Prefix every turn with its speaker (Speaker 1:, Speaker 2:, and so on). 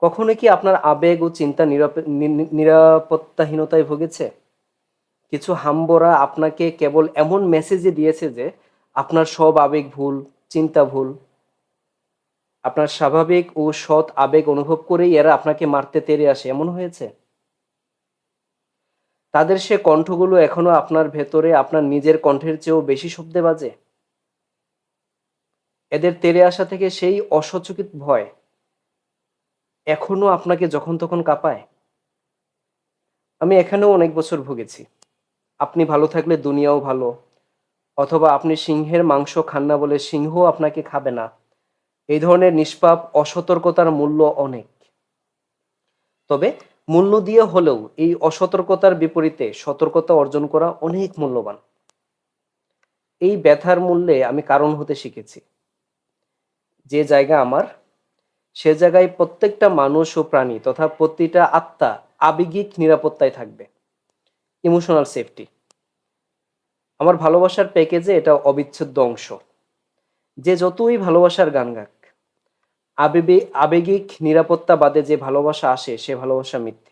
Speaker 1: কখনো কি আপনার আবেগ ও চিন্তা নিরাপত্তাহীনতায় ভুগেছে? কিছু হামবড়া আপনাকে কেবল এমন মেসেজই দিয়েছে যে আপনার সব আবেগ ভুল, চিন্তা ভুল। আপনার স্বাভাবিক ও সৎ আবেগ অনুভব করেই এরা আপনাকে মারতে তেড়ে আসে, এমন হয়েছে? তাদের সে কণ্ঠগুলো এখনো আপনার ভেতরে আপনার নিজের কণ্ঠের চেয়েও বেশি শব্দে বাজে? এদের তেড়ে আসা থেকে সেই অসচকিত ভয় এখনো আপনাকে যখন তখন কাঁপায়? আমি এখানেও অনেক বছর ভুগেছি। আপনি ভালো থাকলে দুনিয়াও ভালো, অথবা আপনি সিংহের মাংস খান না বলে সিংহ আপনাকে খাবে না। এই ধরনের নিষ্পাপ অসতর্কতার মূল্য অনেক। তবে মূল্য দিয়ে হলেও এই অসতর্কতার বিপরীতে সতর্কতা অর্জন করা অনেক মূল্যবান। এই ব্যথার মূল্যে আমি কারণ হতে শিখেছি। যে জায়গা আমার, সে জায়গায় প্রত্যেকটা মানুষ ও প্রাণী তথা প্রতিটা আত্মা আবেগিক নিরাপত্তায় থাকবে। ইমোশনাল সেফটি আমার ভালোবাসার প্যাকেজে এটা অবিচ্ছেদ্য অংশ। যে যতই ভালোবাসার গান গাক, আবেগিক নিরাপত্তা বাদে যে ভালোবাসা আসে সে ভালোবাসা মিথ্যে।